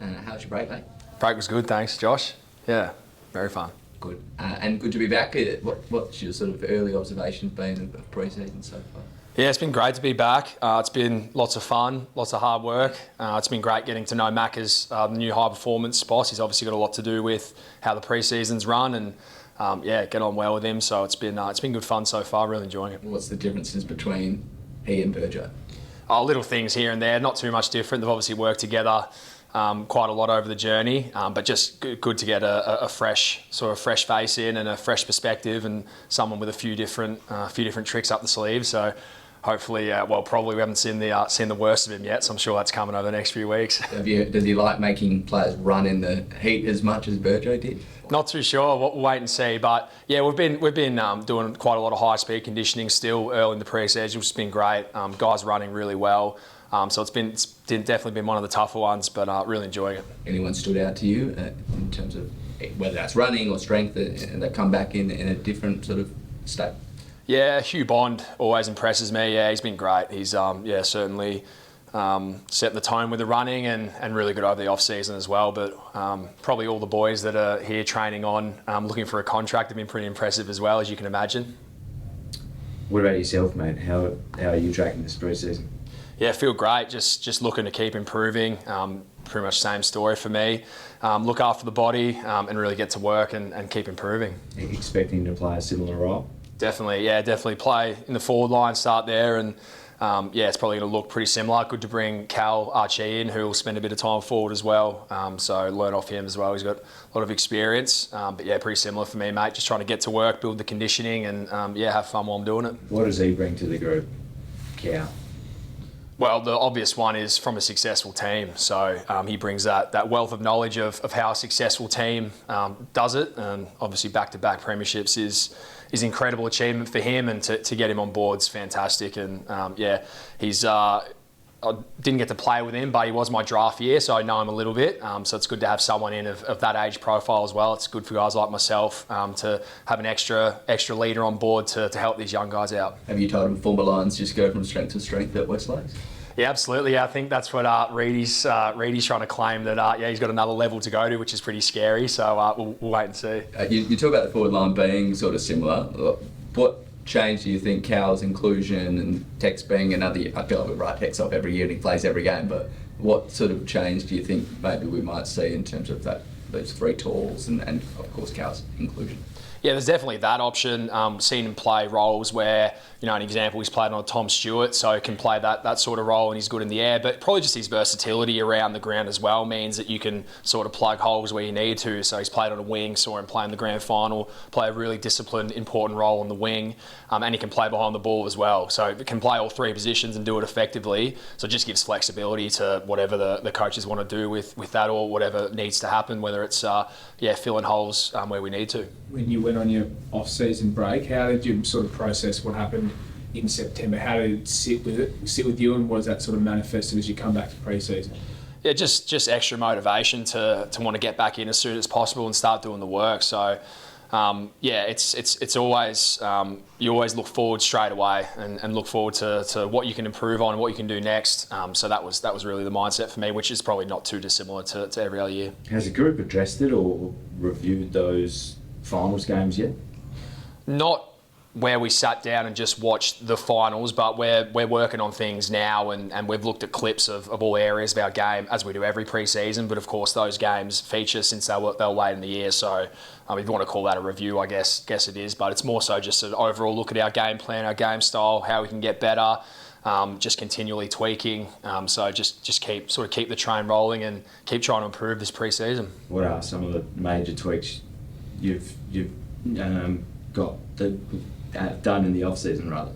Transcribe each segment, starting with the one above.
How's your break, mate? Break was good, thanks, Josh. Yeah, very fun. Good. And good to be back. What's your sort of early observations been of pre-season so far? Yeah, it's been great to be back. It's been lots of fun, lots of hard work. It's been great getting to know Mac as the new high-performance boss. He's obviously got a lot to do with how the pre-season's run and, get on well with him. So it's been good fun so far, really enjoying it. What's the differences between he and Virgo? Little things here and there, not too much different. They've obviously worked together quite a lot over the journey, but just good to get a fresh face in and a fresh perspective and someone with a few different tricks up the sleeve. So hopefully, probably we haven't seen the worst of him yet. So I'm sure that's coming over the next few weeks. Does he like making players run in the heat as much as Virgo did? Not too sure. We'll wait and see. But yeah, we've been doing quite a lot of high speed conditioning still early in the pre-season, which has been great. Guys running really well. So it's definitely been one of the tougher ones, but really enjoying it. Anyone stood out to you in terms of whether that's running or strength that come back in a different sort of state? Yeah, Hugh Bond always impresses me. Yeah, he's been great. He's certainly set the tone with the running and really good over the off season as well. But probably all the boys that are here training on, looking for a contract have been pretty impressive as well, as you can imagine. What about yourself, mate? How are you tracking this pre-season? Yeah, feel great. Just looking to keep improving. Pretty much same story for me. Look after the body and really get to work and keep improving. Are you expecting to play a similar role? Definitely play in the forward line, start there, and it's probably going to look pretty similar. Good to bring Cal Archie in, who will spend a bit of time forward as well. So learn off him as well. He's got a lot of experience. But yeah, pretty similar for me, mate. Just trying to get to work, build the conditioning, and have fun while I'm doing it. What does he bring to the group, Cal? Well, the obvious one is from a successful team. So he brings that wealth of knowledge of how a successful team does it. And obviously back-to-back premierships is incredible achievement for him, and to get him on board is fantastic. And he's I didn't get to play with him, but he was my draft year, so I know him a little bit. So it's good to have someone in of that age profile as well. It's good for guys like myself to have an extra leader on board to help these young guys out. Have you told him former lines just go from strength to strength at Westlake? Yeah, absolutely. I think that's what Reedy's trying to claim, that he's got another level to go to, which is pretty scary. So we'll wait and see. You talk about the forward line being sort of similar. What change do you think Cal's inclusion and Tex being another? I feel like we write Tex off every year and he plays every game, but what sort of change do you think maybe we might see in terms of those three talls and of course Cal's inclusion? Yeah, there's definitely that option. Seen him play roles where, an example, he's played on Tom Stewart, so he can play that sort of role and he's good in the air. But probably just his versatility around the ground as well means that you can sort of plug holes where you need to. So he's played on a wing, saw him play in the grand final, play a really disciplined, important role on the wing, and he can play behind the ball as well. So he can play all three positions and do it effectively. So it just gives flexibility to whatever the coaches want to do with that, or whatever needs to happen, whether it's filling holes where we need to. When you went on your off-season break, how did you sort of process what happened in September? How did it sit with you, and what does that sort of manifested as you come back to pre-season? Yeah, just extra motivation to want to get back in as soon as possible and start doing the work. So it's always you always look forward straight away and look forward to what you can improve on and what you can do next. So that was really the mindset for me, which is probably not too dissimilar to every other year. Has the group addressed it or reviewed those finals games yet? Not where we sat down and just watched the finals, but we're working on things now, and we've looked at clips of all areas of our game, as we do every pre-season. But of course those games feature since they were late in the year, so if you want to call that a review, I guess it is. But it's more so just an overall look at our game plan, our game style, how we can get better, just continually tweaking. So just keep the train rolling and keep trying to improve this pre-season. What are some of the major tweaks you've got done in the off-season, rather?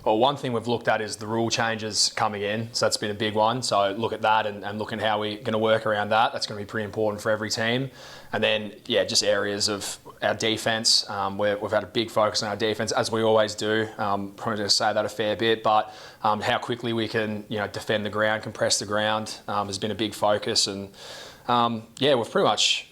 Well, one thing we've looked at is the rule changes coming in, so that's been a big one. So look at that and look at how we're going to work around that. That's going to be pretty important for every team. And then, just areas of our defence. We've had a big focus on our defence, as we always do. Probably going to say that a fair bit, but how quickly we can, defend the ground, compress the ground, has been a big focus. And we've pretty much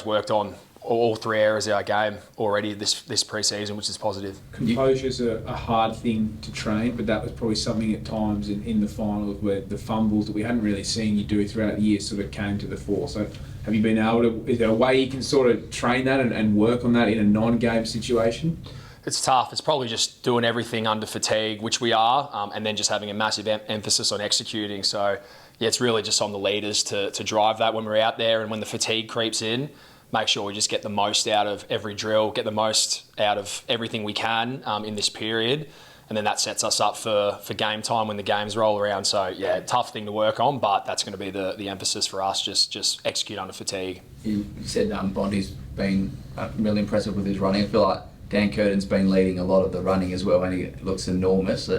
worked on all three areas of our game already this pre-season, which is positive. Composure's a hard thing to train, but that was probably something at times in the finals where the fumbles that we hadn't really seen you do throughout the year sort of came to the fore. So have you been able to, is there a way you can sort of train that and work on that in a non-game situation? It's tough. It's probably just doing everything under fatigue, which we are, and then just having a massive emphasis on executing. So yeah, it's really just on the leaders to drive that when we're out there, and when the fatigue creeps in, make sure we just get the most out of every drill, get the most out of everything we can in this period, and then that sets us up for game time when the games roll around. So yeah, tough thing to work on, but that's going to be the emphasis for us, just execute under fatigue. You said Bondi's been really impressive with his running. I feel like Dan Curtin's been leading a lot of the running as well, and he looks enormous.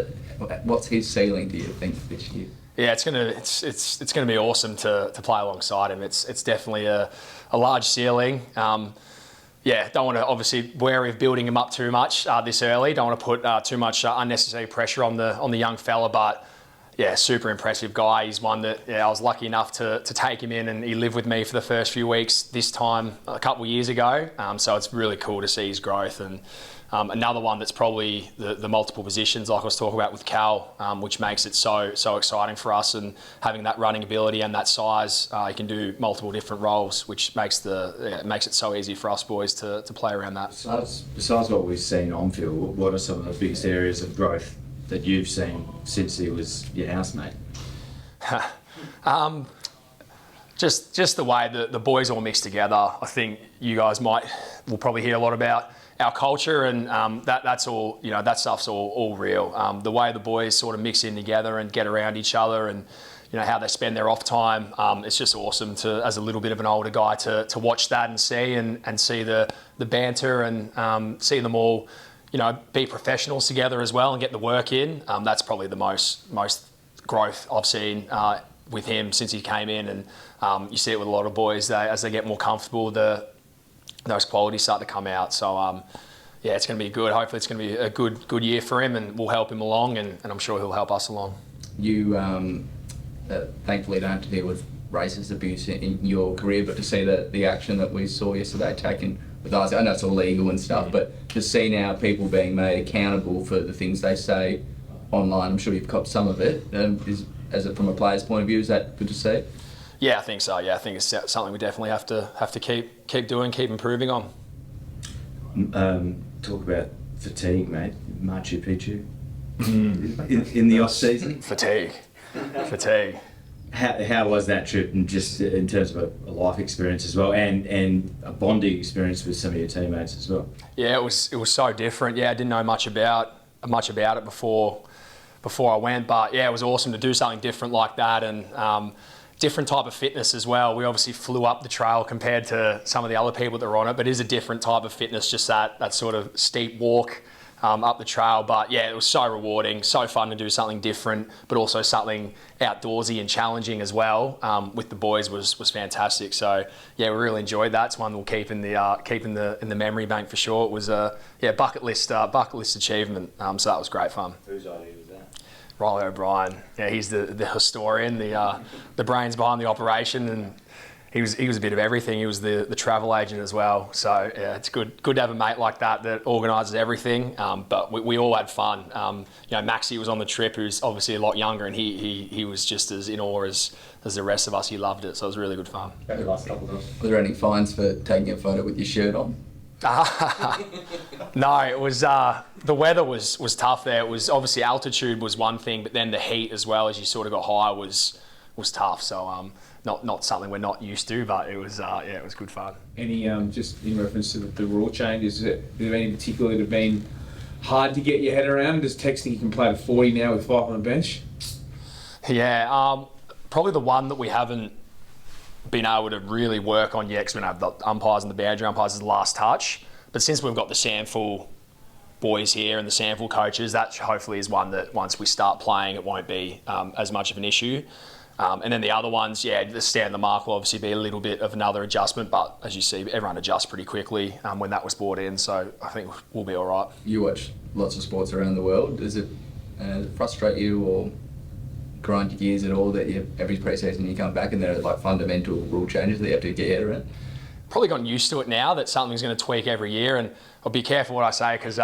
What's his ceiling, do you think, this year? Yeah, it's gonna be awesome to play alongside him. It's definitely a large ceiling. Yeah, don't want to, obviously wary of building him up too much this early. Don't want to put too much unnecessary pressure on the young fella, but yeah, super impressive guy. He's one that I was lucky enough to take him in, and he lived with me for the first few weeks this time a couple of years ago. So it's really cool to see his growth. And another one that's probably the multiple positions, like I was talking about with Cal, which makes it so exciting for us, and having that running ability and that size, he can do multiple different roles, which makes it so easy for us boys to play around that. Besides what we've seen on field, what are some of the biggest areas of growth that you've seen since he was your housemate? Just the way the boys all mix together. I think you guys will probably hear a lot about our culture, and that's all, that stuff's all real. The way the boys sort of mix in together and get around each other, and how they spend their off time, it's just awesome to, as a little bit of an older guy, to watch that and see the banter, and see them all be professionals together as well and get the work in. That's probably the most growth I've seen with him since he came in, and you see it with a lot of boys. As they get more comfortable, those qualities start to come out. So yeah, it's going to be good. Hopefully it's going to be a good year for him, and we'll help him along, and I'm sure he'll help us along. You thankfully don't have to deal with racist abuse in your career, but to see the action that we saw yesterday taken with us, I know it's illegal and stuff, but to see now people being made accountable for the things they say online, I'm sure you've copped some of it. From a player's point of view, is that good to see? Yeah, I think so. Yeah, I think it's something we definitely have to keep doing, keep improving on. Talk about fatigue, mate. Machu Picchu in the off season. Fatigue. How was that trip, and just in terms of a life experience as well, and a bonding experience with some of your teammates as well? Yeah, it was so different. Yeah, I didn't know much about it before I went, but yeah, it was awesome to do something different like that, and different type of fitness as well. We obviously flew up the trail compared to some of the other people that were on it, but it is a different type of fitness, just that sort of steep walk up the trail. But yeah, it was so rewarding, so fun to do something different, but also something outdoorsy and challenging as well. With the boys was fantastic. So yeah, we really enjoyed that. It's one we'll keep in the memory bank for sure. It was a bucket list achievement. So that was great fun. Whose idea was that? Riley O'Brien. Yeah, he's the historian, the brains behind the operation, and he was a bit of everything. He was the travel agent as well. So yeah, it's good to have a mate like that organises everything. But we all had fun. Maxie was on the trip, who's obviously a lot younger, and he was just as in awe as the rest of us. He loved it, so it was really good fun. Were there any fines for taking a photo with your shirt on? No, it was the weather was tough there. It was obviously altitude was one thing, but then the heat as well, as you sort of got higher, was tough. So not something we're not used to, but it was it was good fun. Any just in reference to the rule changes, are there any in particular that have been hard to get your head around? Does texting you can play to 40 now with 5 on the bench? Yeah, probably the one that we haven't been able to really work on yet, because we don't have the umpires and the boundary umpires as the last touch. But since we've got the SANFL boys here and the SANFL coaches, that hopefully is one that once we start playing, it won't be as much of an issue. And then the other ones, the stand the mark will obviously be a little bit of another adjustment, but as you see, everyone adjusts pretty quickly when that was brought in, so I think we'll be all right. You watch lots of sports around the world. Does it frustrate you or grind your gears at all that every pre-season you come back and there are like fundamental rule changes that you have to get your head around? probably gotten used to it now that something's going to tweak every year. And I'll be careful what I say because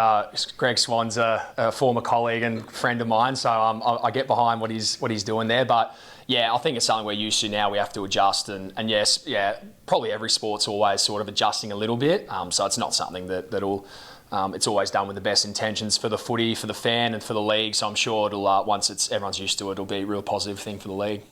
Greg Swan's a former colleague and friend of mine, so I get behind what he's doing there. But yeah, I think it's something we're used to now. We have to adjust, and yes, yeah, probably every sport's always sort of adjusting a little bit. So it's not something that'll. It's always done with the best intentions for the footy, for the fan, and for the league. So I'm sure it'll once everyone's used to it, it'll be a real positive thing for the league.